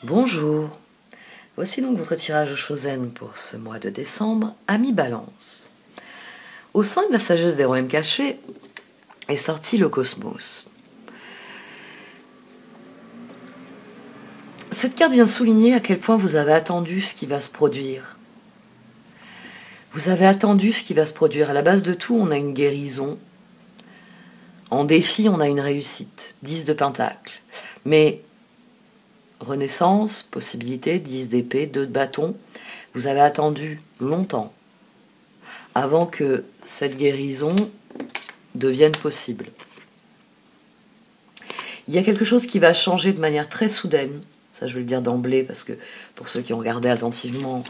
Bonjour, voici donc votre tirage Chosen pour ce mois de décembre, Amis Balance. Au sein de la sagesse des royaumes cachés est sorti le cosmos. Cette carte vient souligner à quel point vous avez attendu ce qui va se produire. Vous avez attendu ce qui va se produire. À la base de tout, on a une guérison. En défi, on a une réussite. 10 de pentacle. Mais renaissance, possibilité, 10 d'épée, 2 de bâton. Vous avez attendu longtemps avant que cette guérison devienne possible. Il y a quelque chose qui va changer de manière très soudaine. Ça, je vais le dire d'emblée, parce que pour ceux qui ont regardé attentivement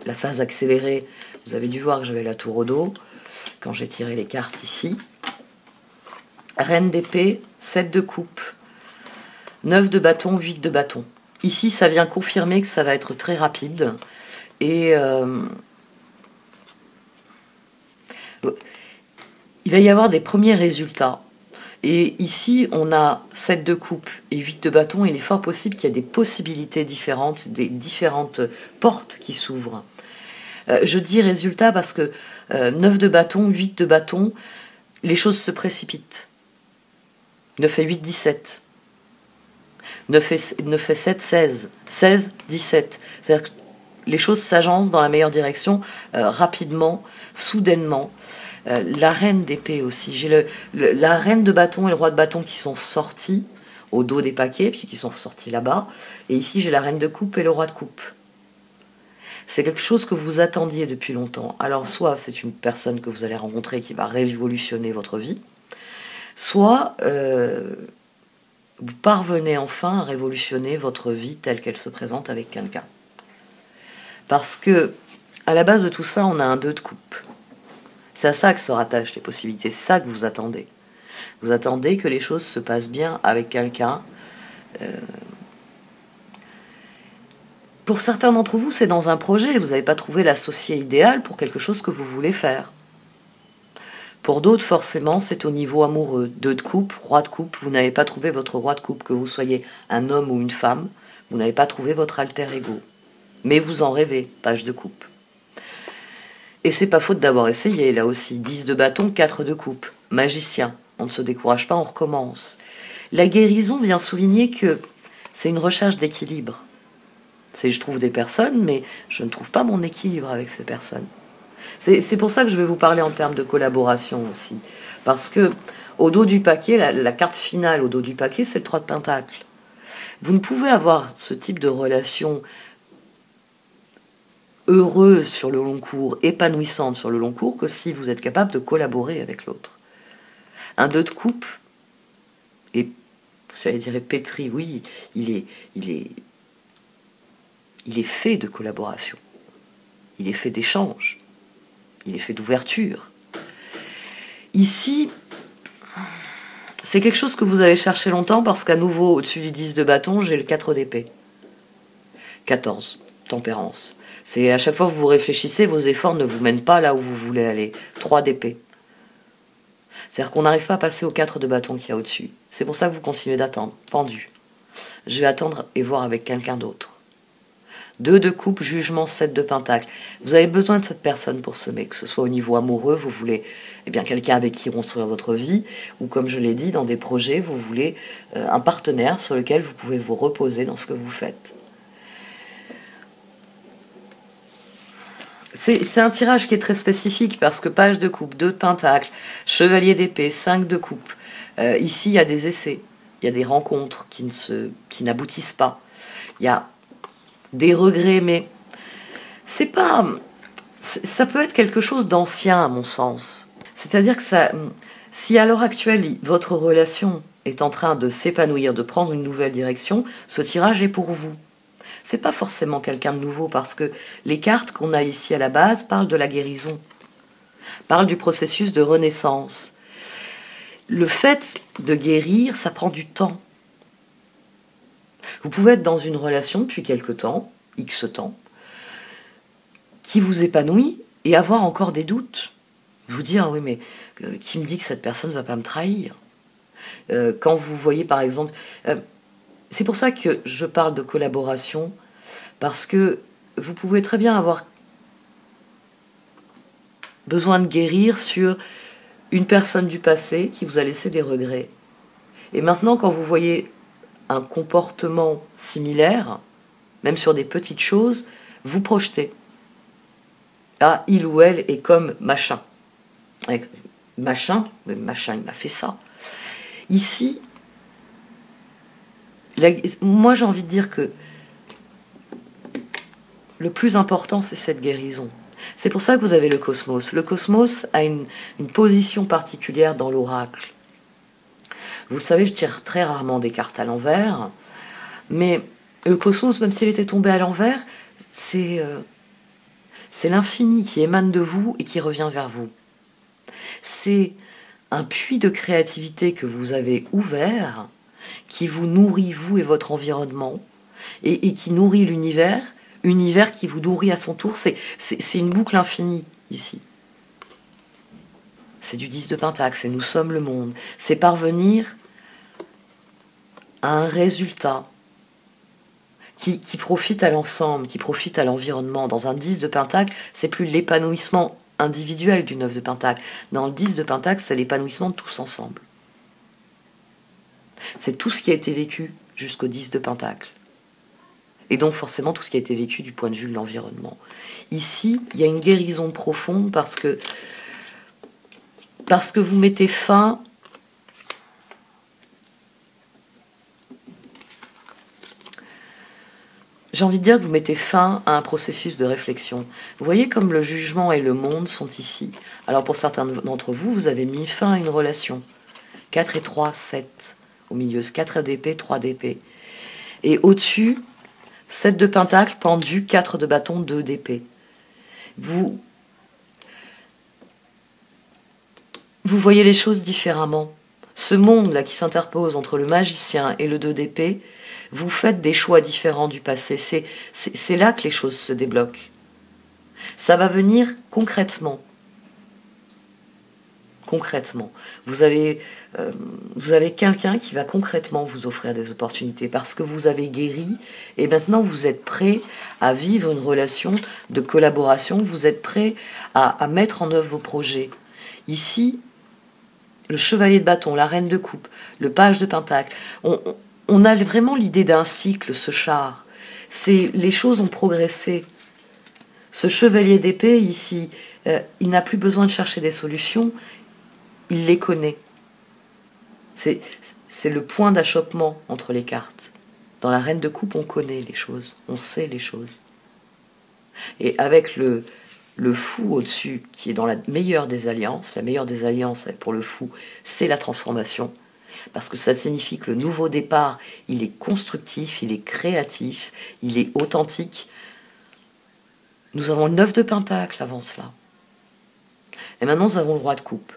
la phase accélérée, vous avez dû voir que j'avais la tour au dos, quand j'ai tiré les cartes ici. Reine d'épée, 7 de coupe, 9 de bâton, 8 de bâton. Ici, ça vient confirmer que ça va être très rapide. Et il va y avoir des premiers résultats. Et ici, on a 7 de coupe et 8 de bâton. Il est fort possible qu'il y ait des possibilités différentes, des différentes portes qui s'ouvrent. Je dis résultat parce que 9 de bâton, 8 de bâton, les choses se précipitent. 9 et 8, 17. 9 et 7, 16. 16, 17. C'est-à-dire que les choses s'agencent dans la meilleure direction rapidement, soudainement. La reine d'épée aussi. J'ai la reine de bâton et le roi de bâton qui sont sortis au dos des paquets, puis qui sont sortis là-bas. Et ici, j'ai la reine de coupe et le roi de coupe. C'est quelque chose que vous attendiez depuis longtemps. Alors, soit c'est une personne que vous allez rencontrer qui va révolutionner votre vie, soit vous parvenez enfin à révolutionner votre vie telle qu'elle se présente avec quelqu'un. Parce que, à la base de tout ça, on a un 2 de coupe. C'est à ça que se rattachent les possibilités, c'est ça que vous attendez. Vous attendez que les choses se passent bien avec quelqu'un. Pour certains d'entre vous, c'est dans un projet, vous n'avez pas trouvé l'associé idéal pour quelque chose que vous voulez faire. Pour d'autres, forcément, c'est au niveau amoureux. 2 de coupe, roi de coupe, vous n'avez pas trouvé votre roi de coupe, que vous soyez un homme ou une femme, vous n'avez pas trouvé votre alter ego. Mais vous en rêvez, page de coupe. Et c'est pas faute d'avoir essayé, là aussi. 10 de bâton, 4 de coupe. Magicien. On ne se décourage pas, on recommence. La guérison vient souligner que c'est une recherche d'équilibre. C'est je trouve des personnes, mais je ne trouve pas mon équilibre avec ces personnes. C'est pour ça que je vais vous parler en termes de collaboration aussi. Parce que au dos du paquet, la carte finale au dos du paquet, c'est le 3 de pentacle. Vous ne pouvez avoir ce type de relation heureuse sur le long cours, épanouissante sur le long cours, que si vous êtes capable de collaborer avec l'autre. Un 2 de coupe, et j'allais dire pétri, oui, il est fait de collaboration. Il est fait d'échange. Il est fait d'ouverture. Ici, c'est quelque chose que vous avez cherché longtemps parce qu'à nouveau, au-dessus du 10 de bâton, j'ai le 4 d'épée. 14, tempérance. C'est à chaque fois que vous réfléchissez, vos efforts ne vous mènent pas là où vous voulez aller. 3 d'épée. C'est-à-dire qu'on n'arrive pas à passer au 4 de bâton qu'il y a au-dessus. C'est pour ça que vous continuez d'attendre, pendu. Je vais attendre et voir avec quelqu'un d'autre. 2 de coupe, jugement, 7 de pentacle. Vous avez besoin de cette personne pour semer, que ce soit au niveau amoureux, vous voulez quelqu'un avec qui construire votre vie, ou comme je l'ai dit, dans des projets, vous voulez un partenaire sur lequel vous pouvez vous reposer dans ce que vous faites. C'est un tirage qui est très spécifique parce que page de coupe, 2 de pentacle, chevalier d'épée, 5 de coupe. Ici, il y a des essais, il y a des rencontres qui n'aboutissent pas. Il y a des regrets, mais c'est pas... Ça peut être quelque chose d'ancien, à mon sens. C'est-à-dire que si à l'heure actuelle, votre relation est en train de s'épanouir, de prendre une nouvelle direction, ce tirage est pour vous. C'est pas forcément quelqu'un de nouveau, parce que les cartes qu'on a ici à la base parlent de la guérison, parlent du processus de renaissance. Le fait de guérir, ça prend du temps. Vous pouvez être dans une relation depuis quelque temps, X temps, qui vous épanouit et avoir encore des doutes. Vous dire, ah oui, mais qui me dit que cette personne ne va pas me trahir ? Quand vous voyez, par exemple, c'est pour ça que je parle de collaboration, parce que vous pouvez très bien avoir besoin de guérir sur une personne du passé qui vous a laissé des regrets. Et maintenant, quand vous voyez un comportement similaire, même sur des petites choses, vous projetez. Ah, il ou elle est comme machin. Machin, il m'a fait ça. Ici, moi j'ai envie de dire que le plus important, c'est cette guérison. C'est pour ça que vous avez le cosmos. Le cosmos a une position particulière dans l'oracle. Vous le savez, je tire très rarement des cartes à l'envers, mais le cosmos, même s'il était tombé à l'envers, c'est l'infini qui émane de vous et qui revient vers vous. C'est un puits de créativité que vous avez ouvert, qui vous nourrit, vous et votre environnement, et qui nourrit l'univers, univers qui vous nourrit à son tour. C'est une boucle infinie, ici. C'est du 10 de Pentacle, c'est nous sommes le monde. C'est parvenir à un résultat qui profite à l'ensemble, qui profite à l'environnement. Dans un 10 de Pentacle, c'est plus l'épanouissement individuel du 9 de Pentacle. Dans le 10 de Pentacle, c'est l'épanouissement de tous ensemble. C'est tout ce qui a été vécu jusqu'au 10 de Pentacle. Et donc forcément tout ce qui a été vécu du point de vue de l'environnement. Ici, il y a une guérison profonde parce que vous mettez fin j'ai envie de dire que vous mettez fin à un processus de réflexion. Vous voyez comme le jugement et le monde sont ici. Alors pour certains d'entre vous, vous avez mis fin à une relation. 4 et 3, 7 au milieu. 4 d'épée, 3 d'épée. Et au-dessus, 7 de pentacle, pendu, 4 de bâton, 2 d'épée. Vous voyez les choses différemment. Ce monde-là qui s'interpose entre le magicien et le 2 d'épée, vous faites des choix différents du passé. C'est là que les choses se débloquent. Ça va venir concrètement. Concrètement. Vous avez quelqu'un qui va concrètement vous offrir des opportunités parce que vous avez guéri et maintenant vous êtes prêt à vivre une relation de collaboration, vous êtes prêt à mettre en œuvre vos projets. Ici, le chevalier de bâton, la reine de coupe, le page de pentacle, on a vraiment l'idée d'un cycle, ce char. Les choses ont progressé. Ce chevalier d'épée, ici, il n'a plus besoin de chercher des solutions, il les connaît. C'est le point d'achoppement entre les cartes. Dans la reine de coupe, on connaît les choses, on sait les choses. Et avec le fou au-dessus, qui est dans la meilleure des alliances, la meilleure des alliances pour le fou, c'est la transformation. Parce que ça signifie que le nouveau départ, il est constructif, il est créatif, il est authentique. Nous avons le 9 de pentacle avant cela. Et maintenant, nous avons le roi de coupe.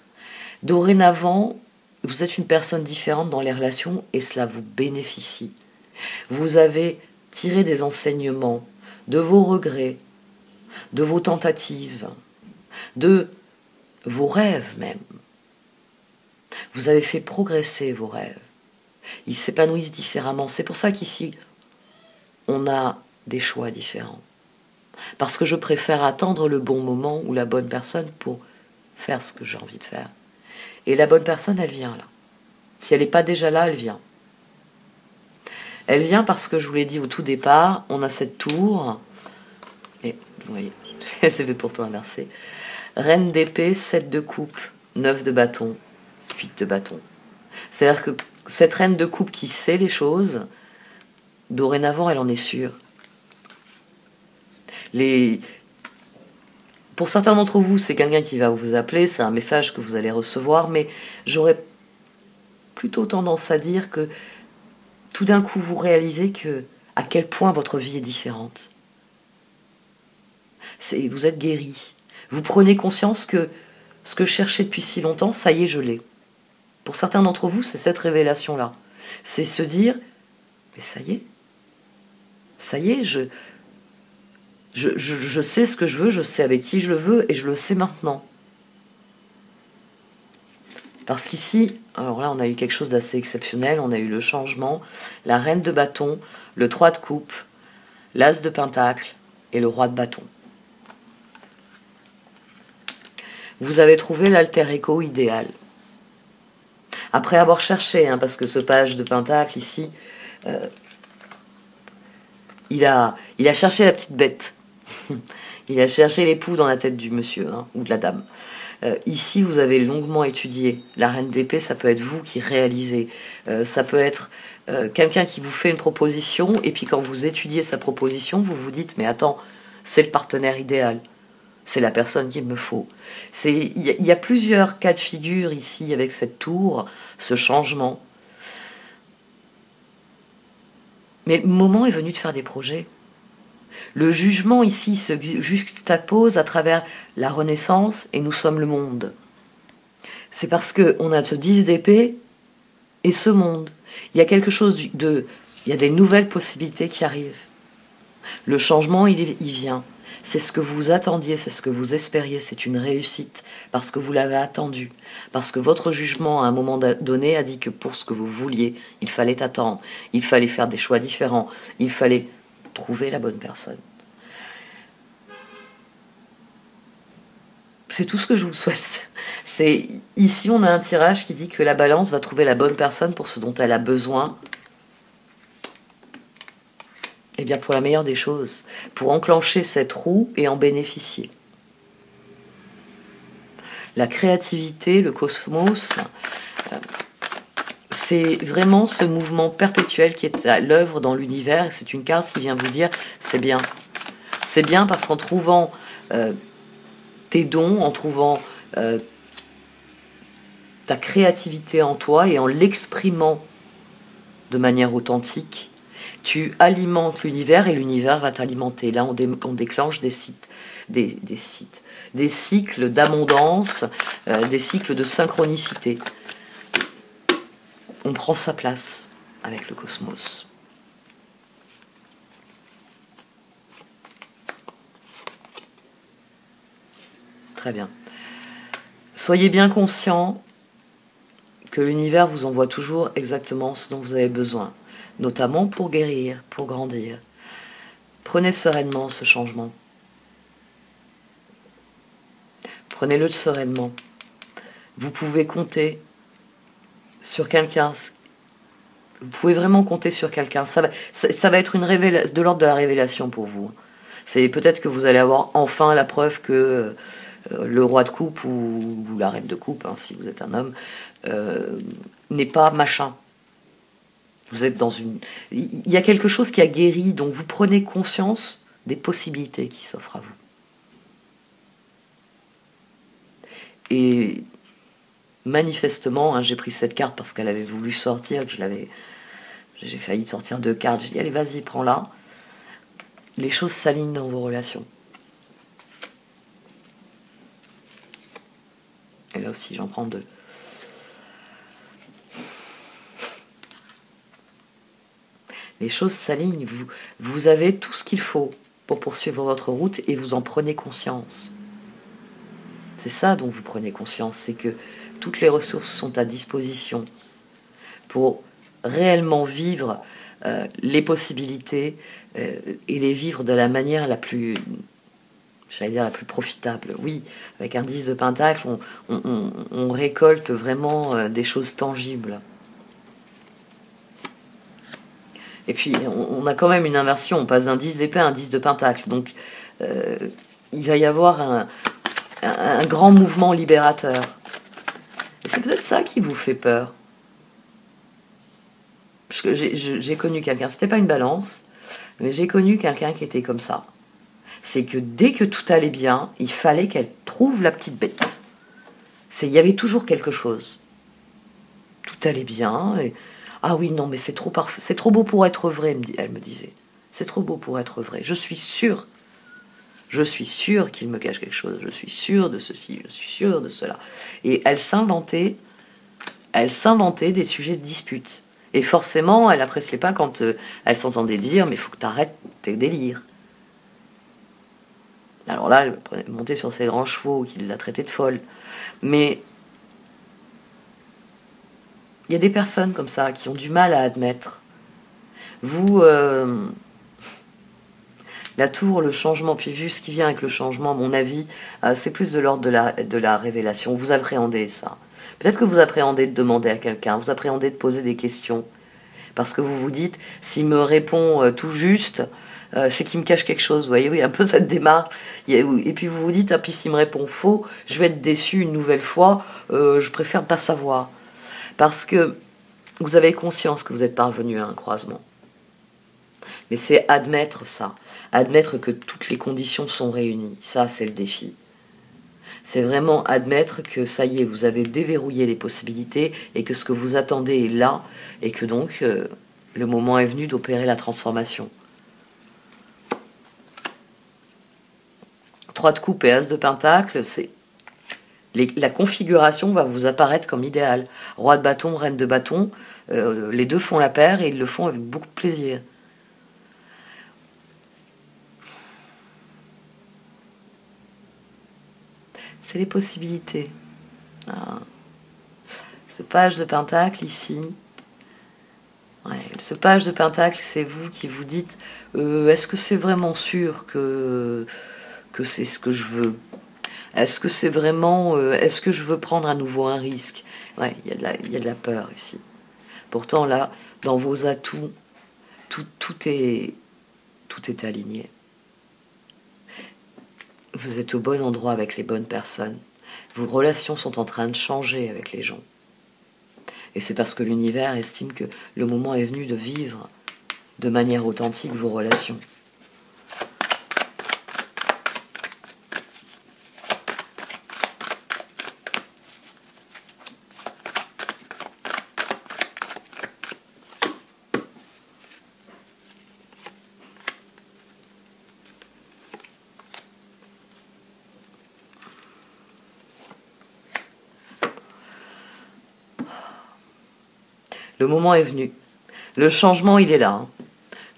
Dorénavant, vous êtes une personne différente dans les relations et cela vous bénéficie. Vous avez tiré des enseignements de vos regrets, de vos tentatives, de vos rêves même. Vous avez fait progresser vos rêves. Ils s'épanouissent différemment. C'est pour ça qu'ici, on a des choix différents. Parce que je préfère attendre le bon moment ou la bonne personne pour faire ce que j'ai envie de faire. Et la bonne personne, elle vient là. Si elle n'est pas déjà là, elle vient. Elle vient parce que, je vous l'ai dit au tout départ, on a cette tour. Et vous voyez, c'est fait pour toi inversé. Reine d'épée, 7 de coupe, 9 de bâton, 8 de bâton. C'est-à-dire que cette reine de coupe qui sait les choses, dorénavant, elle en est sûre. Pour certains d'entre vous, c'est quelqu'un qui va vous appeler, c'est un message que vous allez recevoir, mais j'aurais plutôt tendance à dire que tout d'un coup, vous réalisez à quel point votre vie est différente. Vous êtes guéri. Vous prenez conscience que ce que je cherchais depuis si longtemps, ça y est, je l'ai. Pour certains d'entre vous, c'est cette révélation-là. C'est se dire, mais ça y est, je sais ce que je veux, je sais avec qui je le veux, et je le sais maintenant. Parce qu'ici, alors là on a eu quelque chose d'assez exceptionnel, on a eu le changement, la reine de bâton, le 3 de coupe, l'as de pentacle et le roi de bâton. Vous avez trouvé l'alter ego idéal. Après avoir cherché, hein, parce que ce page de pentacle ici, il a cherché la petite bête. Il a cherché l'époux dans la tête du monsieur, hein, ou de la dame. Ici, vous avez longuement étudié. La reine d'épée, ça peut être vous qui réalisez. Ça peut être quelqu'un qui vous fait une proposition, et puis quand vous étudiez sa proposition, vous vous dites, mais attends, c'est le partenaire idéal. C'est la personne qu'il me faut. Il y a plusieurs cas de figure ici avec cette tour, ce changement. Mais le moment est venu de faire des projets. Le jugement ici se juxtapose à travers la Renaissance et nous sommes le monde. C'est parce qu'on a ce 10 d'épée et ce monde. Il y a quelque chose il y a des nouvelles possibilités qui arrivent. Le changement, il vient. C'est ce que vous attendiez, c'est ce que vous espériez, c'est une réussite, parce que vous l'avez attendu, parce que votre jugement à un moment donné a dit que pour ce que vous vouliez, il fallait attendre, il fallait faire des choix différents, il fallait trouver la bonne personne. C'est tout ce que je vous souhaite. Ici, on a un tirage qui dit que la balance va trouver la bonne personne pour ce dont elle a besoin. Eh bien, pour la meilleure des choses, pour enclencher cette roue et en bénéficier. La créativité, le cosmos, c'est vraiment ce mouvement perpétuel qui est à l'œuvre dans l'univers. C'est une carte qui vient vous dire, c'est bien. C'est bien parce qu'en trouvant tes dons, en trouvant ta créativité en toi et en l'exprimant de manière authentique, tu alimentes l'univers et l'univers va t'alimenter. Là, on déclenche des cycles d'abondance, des cycles de synchronicité. On prend sa place avec le cosmos. Très bien. Soyez bien conscient que l'univers vous envoie toujours exactement ce dont vous avez besoin, notamment pour guérir, pour grandir. Prenez sereinement ce changement. Prenez-le sereinement. Vous pouvez compter sur quelqu'un. Vous pouvez vraiment compter sur quelqu'un. Ça va être de l'ordre de la révélation pour vous. C'est peut-être que vous allez avoir enfin la preuve que le roi de coupe ou la reine de coupe, hein, si vous êtes un homme, n'est pas machin. Vous êtes dans une... Il y a quelque chose qui a guéri, donc vous prenez conscience des possibilités qui s'offrent à vous. Et manifestement, hein, j'ai pris cette carte parce qu'elle avait voulu sortir, que j'ai failli sortir 2 cartes. J'ai dit, allez, vas-y, prends-la. Les choses s'alignent dans vos relations. Et là aussi, j'en prends 2. Les choses s'alignent. Vous avez tout ce qu'il faut pour poursuivre votre route et vous en prenez conscience. C'est ça dont vous prenez conscience, c'est que toutes les ressources sont à disposition pour réellement vivre les possibilités et les vivre de la manière la plus, j'allais dire la plus profitable. Oui, avec un 10 de pentacle, on récolte vraiment des choses tangibles. Et puis, on a quand même une inversion, on passe d'un 10 d'épée à un 10 de pentacle. Donc, il va y avoir un grand mouvement libérateur. Et c'est peut-être ça qui vous fait peur. Parce que j'ai connu quelqu'un, c'était pas une balance, mais j'ai connu quelqu'un qui était comme ça. C'est que dès que tout allait bien, il fallait qu'elle trouve la petite bête. Il y avait toujours quelque chose. Tout allait bien. Et, ah oui, non, mais c'est trop parfait, c'est trop beau pour être vrai, elle me disait. C'est trop beau pour être vrai. Je suis sûre qu'il me cache quelque chose. Je suis sûre de ceci, je suis sûre de cela. Et elle s'inventait des sujets de dispute. Et forcément, elle n'appréciait pas quand elle s'entendait dire « mais il faut que tu arrêtes tes délires ». Alors là, elle montait sur ses grands chevaux, qu'il l'a traitée de folle. Mais Il y a des personnes comme ça qui ont du mal à admettre. Vous, la tour, le changement, puis vu ce qui vient avec le changement, à mon avis, c'est plus de l'ordre de la révélation. Vous appréhendez ça. Peut-être que vous appréhendez de demander à quelqu'un, vous appréhendez de poser des questions. Parce que vous vous dites, s'il me répond tout juste, c'est qu'il me cache quelque chose. Vous voyez, oui, un peu cette démarche. Et puis vous vous dites, ah, puis s'il me répond faux, je vais être déçu une nouvelle fois, je préfère pas savoir. Parce que vous avez conscience que vous êtes parvenu à un croisement. Mais c'est admettre ça, admettre que toutes les conditions sont réunies. Ça, c'est le défi. C'est vraiment admettre que ça y est, vous avez déverrouillé les possibilités et que ce que vous attendez est là et que donc le moment est venu d'opérer la transformation. 3 de coupe et as de pentacle, la configuration va vous apparaître comme idéale. Roi de bâton, reine de bâton, les deux font la paire et ils le font avec beaucoup de plaisir. C'est les possibilités. Ah. Ce page de pentacle ici, ce page de pentacle, c'est vous qui vous dites est-ce que c'est vraiment sûr que c'est ce que je veux? Est-ce que c'est vraiment est-ce que je veux prendre à nouveau un risque? Ouais, il y a de la peur ici. Pourtant là, dans vos atouts, tout est aligné. Vous êtes au bon endroit avec les bonnes personnes. Vos relations sont en train de changer avec les gens. Et c'est parce que l'univers estime que le moment est venu de vivre de manière authentique vos relations. Le moment est venu. Le changement, il est là. Hein.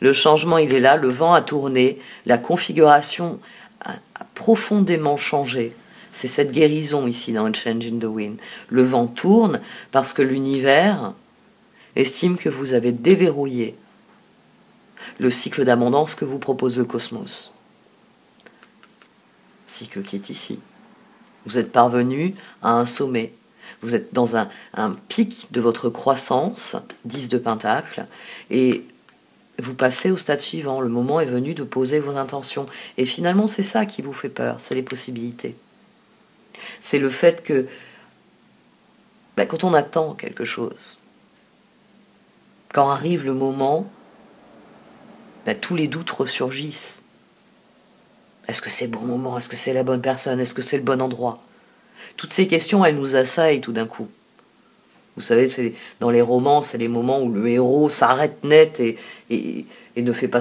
Le changement, il est là. Le vent a tourné. La configuration a profondément changé. C'est cette guérison ici dans A Change in the Wind. Le vent tourne parce que l'univers estime que vous avez déverrouillé le cycle d'abondance que vous propose le cosmos. Cycle qui est ici. Vous êtes parvenu à un sommet. Vous êtes dans un pic de votre croissance, 10 de pentacle, et vous passez au stade suivant. Le moment est venu de poser vos intentions. Et finalement, c'est ça qui vous fait peur, c'est les possibilités. C'est le fait que quand on attend quelque chose, quand arrive le moment, tous les doutes ressurgissent. Est-ce que c'est le bon moment? Est-ce que c'est la bonne personne? Est-ce que c'est le bon endroit? Toutes ces questions, elles nous assaillent tout d'un coup. Vous savez, c'est dans les romans, c'est les moments où le héros s'arrête net et ne fait pas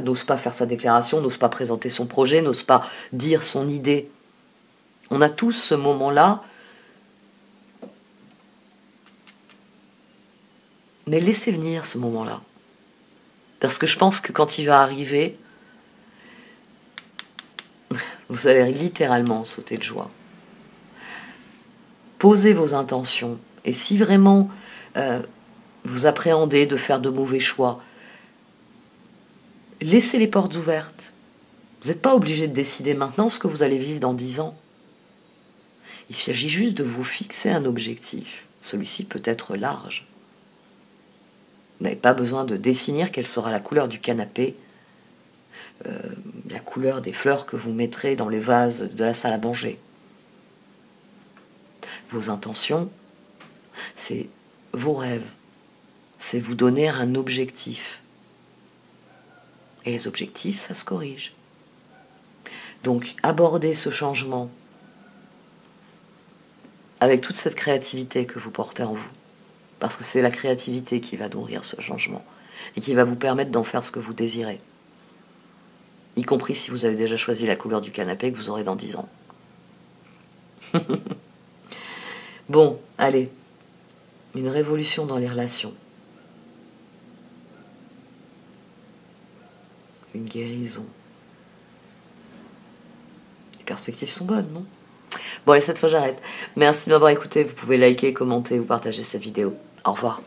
n'ose pas faire sa déclaration, n'ose pas présenter son projet, n'ose pas dire son idée. On a tous ce moment-là, mais laissez venir ce moment-là. Parce que je pense que quand il va arriver, vous allez littéralement sauter de joie. Posez vos intentions. Et si vraiment vous appréhendez de faire de mauvais choix, laissez les portes ouvertes. Vous n'êtes pas obligé de décider maintenant ce que vous allez vivre dans 10 ans. Il s'agit juste de vous fixer un objectif. Celui-ci peut être large. Vous n'avez pas besoin de définir quelle sera la couleur du canapé, la couleur des fleurs que vous mettrez dans les vases de la salle à manger. Vos intentions, c'est vos rêves, c'est vous donner un objectif. Et les objectifs, ça se corrige. Donc, abordez ce changement avec toute cette créativité que vous portez en vous. Parce que c'est la créativité qui va nourrir ce changement et qui va vous permettre d'en faire ce que vous désirez. Y compris si vous avez déjà choisi la couleur du canapé que vous aurez dans 10 ans. Bon, allez. Une révolution dans les relations. Une guérison. Les perspectives sont bonnes, non? Bon, allez, cette fois j'arrête. Merci de m'avoir écouté. Vous pouvez liker, commenter ou partager cette vidéo. Au revoir.